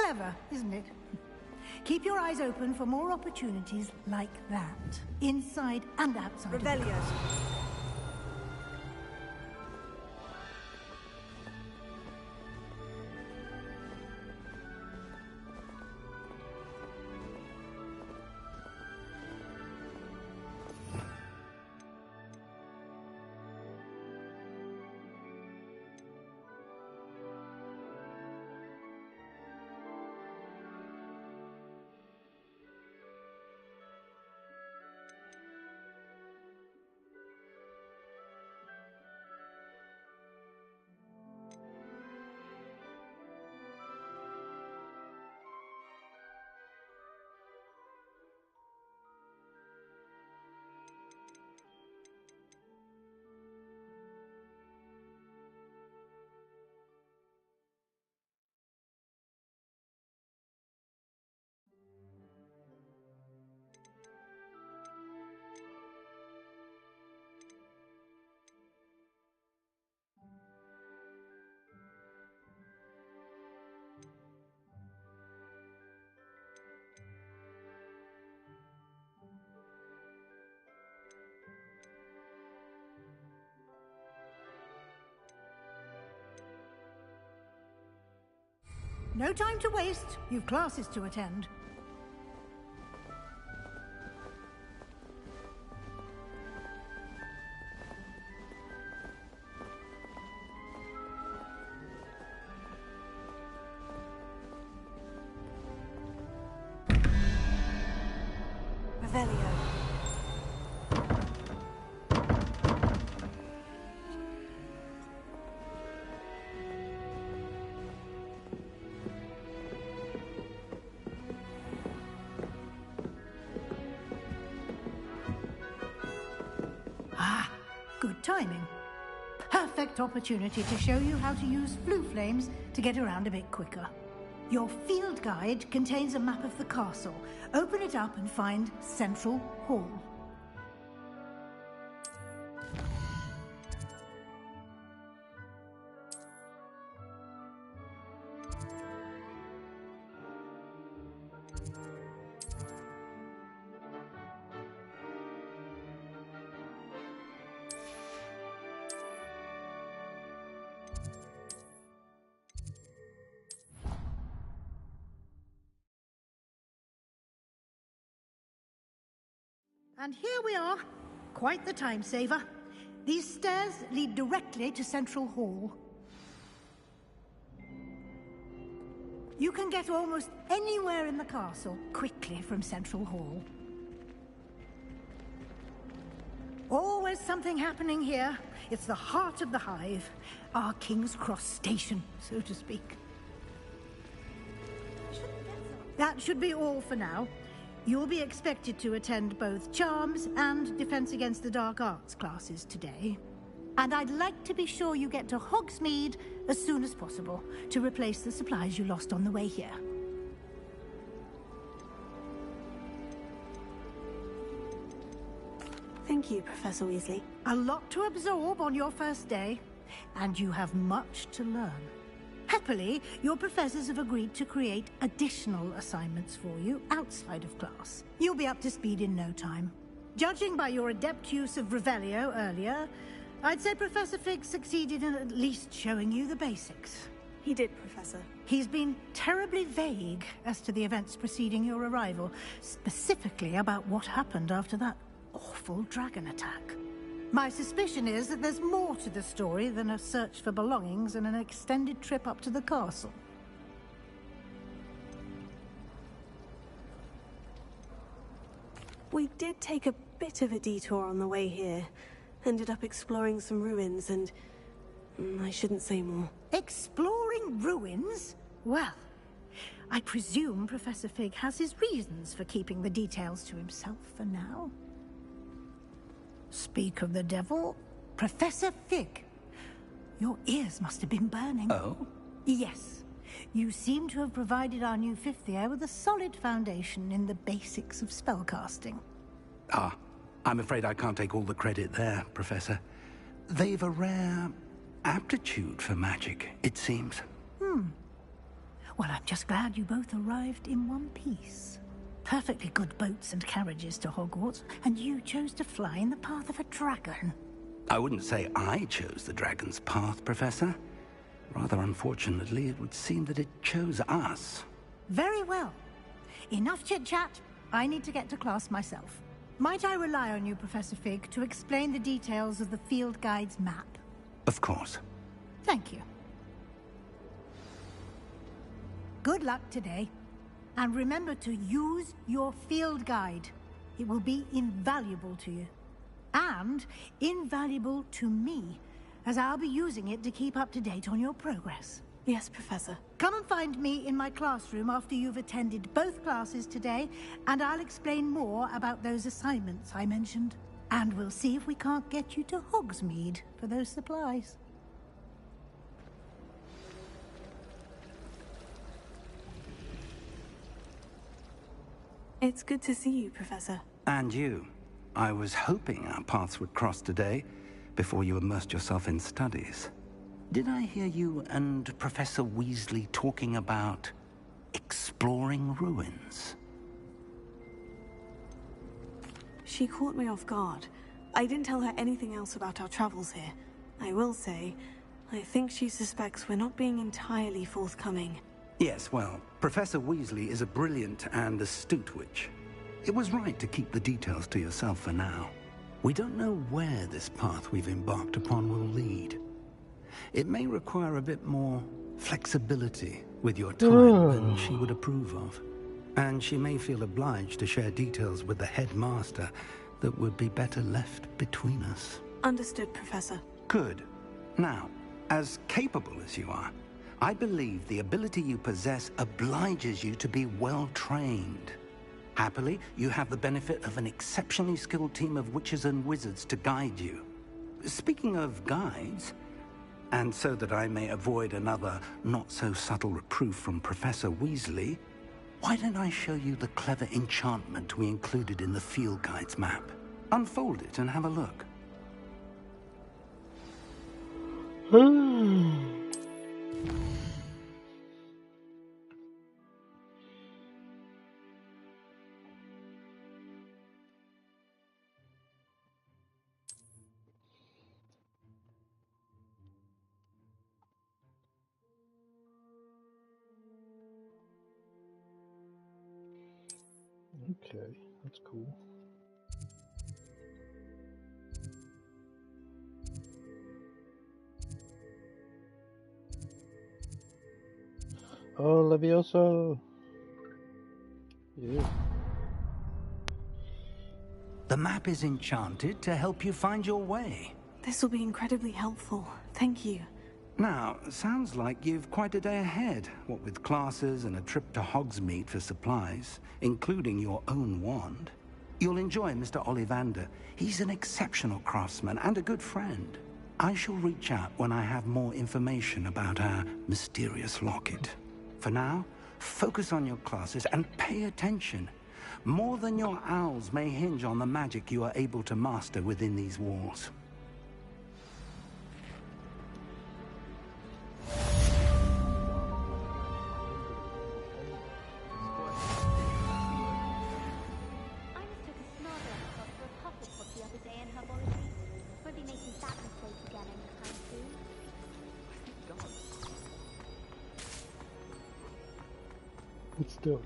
Clever, isn't it? Keep your eyes open for more opportunities like that, inside and outside of the Revelio. castle. No time to waste. You've classes to attend. Revelio. Ah, good timing. Perfect opportunity to show you how to use flue flames to get around a bit quicker. Your field guide contains a map of the castle. Open it up and find Central Hall. And here we are. Quite the time saver. These stairs lead directly to Central Hall. You can get almost anywhere in the castle quickly from Central Hall. Always something happening here. It's the heart of the Hive. Our King's Cross station, so to speak. That should be all for now. You'll be expected to attend both Charms and Defense Against the Dark Arts classes today. And I'd like to be sure you get to Hogsmeade as soon as possible to replace the supplies you lost on the way here. Thank you, Professor Weasley. A lot to absorb on your first day, and you have much to learn. Happily, your professors have agreed to create additional assignments for you outside of class. You'll be up to speed in no time. Judging by your adept use of Revelio earlier, I'd say Professor Fig succeeded in at least showing you the basics. He did, Professor. He's been terribly vague as to the events preceding your arrival, specifically about what happened after that awful dragon attack. My suspicion is that there's more to the story than a search for belongings and an extended trip up to the castle. We did take a bit of a detour on the way here. Ended up exploring some ruins and... I shouldn't say more. Exploring ruins? Well, I presume Professor Fig has his reasons for keeping the details to himself for now. Speak of the devil, Professor Fig. Your ears must have been burning. Oh? Yes. You seem to have provided our new fifth year with a solid foundation in the basics of spellcasting. Ah, I'm afraid I can't take all the credit there, Professor. They've a rare aptitude for magic, it seems. Well, I'm just glad you both arrived in one piece. Perfectly good boats and carriages to Hogwarts, and you chose to fly in the path of a dragon. I wouldn't say I chose the dragon's path, Professor. Rather unfortunately, it would seem that it chose us. Very well. Enough chit-chat. I need to get to class myself. Might I rely on you, Professor Fig, to explain the details of the field guide's map? Of course. Thank you. Good luck today. And remember to use your field guide. It will be invaluable to you. And invaluable to me, as I'll be using it to keep up to date on your progress. Yes, Professor. Come and find me in my classroom after you've attended both classes today, and I'll explain more about those assignments I mentioned. And we'll see if we can't get you to Hogsmeade for those supplies. It's good to see you, Professor. And you. I was hoping our paths would cross today, before you immersed yourself in studies. Did I hear you and Professor Weasley talking about exploring ruins? She caught me off guard. I didn't tell her anything else about our travels here. I will say, I think she suspects we're not being entirely forthcoming. Yes, well, Professor Weasley is a brilliant and astute witch. It was right to keep the details to yourself for now. We don't know where this path we've embarked upon will lead. It may require a bit more flexibility with your time than she would approve of. And she may feel obliged to share details with the headmaster that would be better left between us. Understood, Professor. Good. Now, as capable as you are, I believe the ability you possess obliges you to be well trained. Happily, you have the benefit of an exceptionally skilled team of witches and wizards to guide you. Speaking of guides, and so that I may avoid another not-so-subtle reproof from Professor Weasley, why don't I show you the clever enchantment we included in the field guide's map? Unfold it and have a look. Okay, that's cool. Oh, Levioso! Yeah. The map is enchanted to help you find your way. This will be incredibly helpful. Thank you. Now, sounds like you've quite a day ahead, what with classes and a trip to Hogsmeade for supplies, including your own wand. You'll enjoy Mr. Ollivander. He's an exceptional craftsman and a good friend. I shall reach out when I have more information about our mysterious locket. For now, focus on your classes and pay attention. More than your owls may hinge on the magic you are able to master within these walls. But still.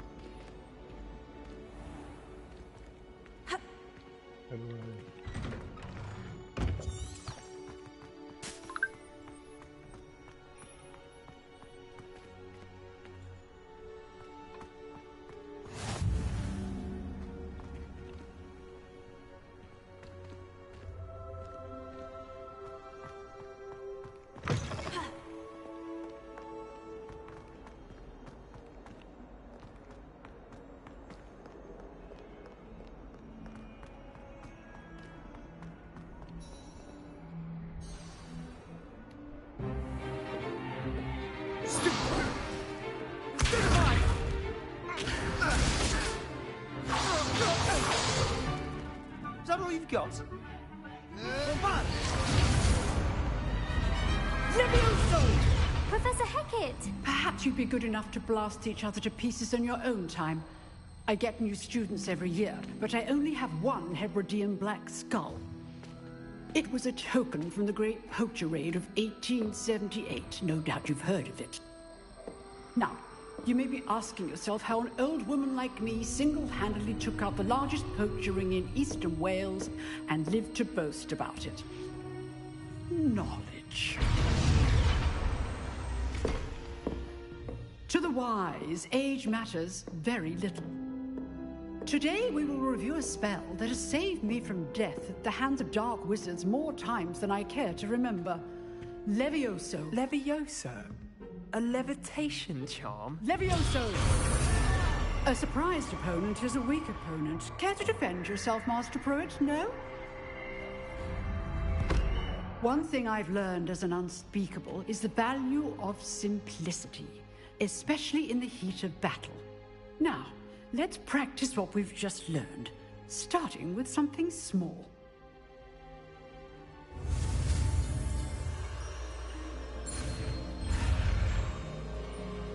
Is that all you've got? Levioso! Professor Hecat! Perhaps you'd be good enough to blast each other to pieces in your own time. I get new students every year, but I only have one Hebridean black skull. It was a token from the Great Poacher Raid of 1878. No doubt you've heard of it. Now, you may be asking yourself how an old woman like me single-handedly took out the largest poacher ring in eastern Wales and lived to boast about it. Knowledge. To the wise, age matters very little. Today we will review a spell that has saved me from death at the hands of dark wizards more times than I care to remember. Levioso. Levioso? A levitation charm? Levioso! A surprised opponent is a weak opponent. Care to defend yourself, Master Pruitt? No? One thing I've learned as an unspeakable is the value of simplicity, especially in the heat of battle. Now, let's practice what we've just learned, starting with something small.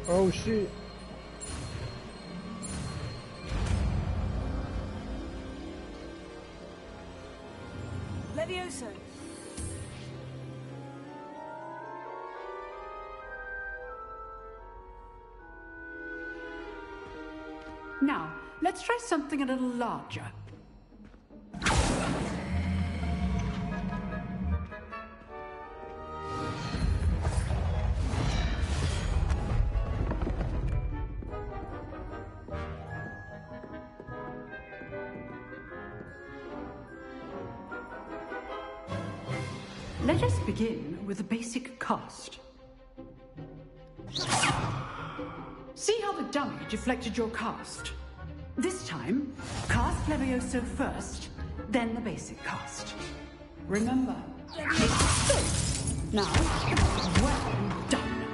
Oh shit. Levioso. Now, let's try something a little larger. Let us begin with the basic cast. See how the dummy deflected your cast? This time, cast Levioso first, then the basic cast. Remember, now, well done.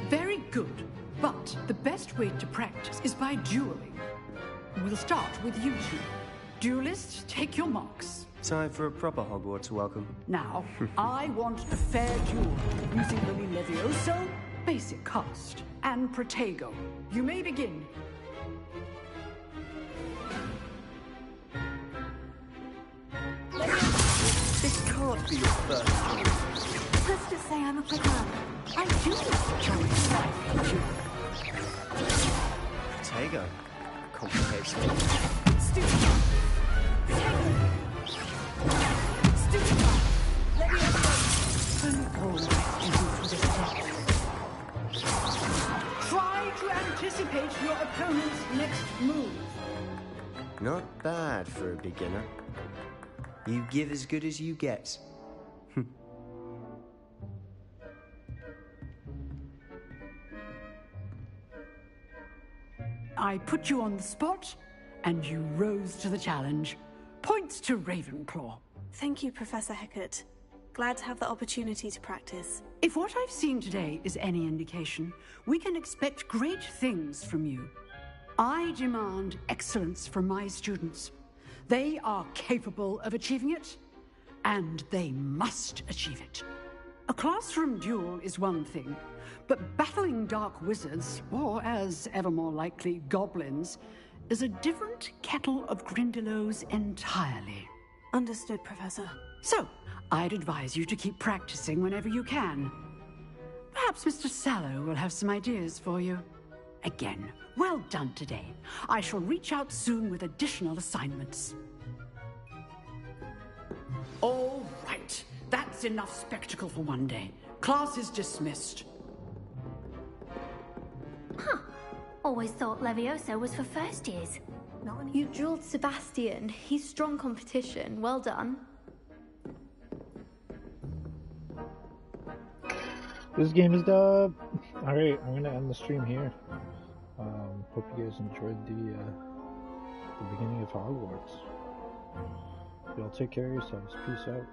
Very good, but the best way to practice is by dueling. We'll start with you two. Duelists, take your marks. Time for a proper Hogwarts welcome. Now, I want a fair duel using only Levioso, basic cast, and Protego. You may begin. This can't be your first choice. Let's just say I'm a quick learner. I do like choice. Protego. Complicates things. Stupid. Try to anticipate your opponent's next move. Not bad for a beginner. You give as good as you get. I put you on the spot, and you rose to the challenge. Points to Ravenclaw. Thank you, Professor Hecat. Glad to have the opportunity to practice. If what I've seen today is any indication, we can expect great things from you. I demand excellence from my students. They are capable of achieving it, and they must achieve it. A classroom duel is one thing, but battling dark wizards, or as ever more likely, goblins, is a different kettle of Grindylows entirely. Understood, Professor. So, I'd advise you to keep practicing whenever you can. Perhaps Mr. Sallow will have some ideas for you. Again, well done today. I shall reach out soon with additional assignments. All right. That's enough spectacle for one day. Class is dismissed. Huh. Always thought Levioso was for first years. You drilled Sebastian. He's strong competition. Well done. This game is done. Alright, I'm gonna end the stream here. Hope you guys enjoyed the beginning of Hogwarts. Y'all take care of yourselves. Peace out.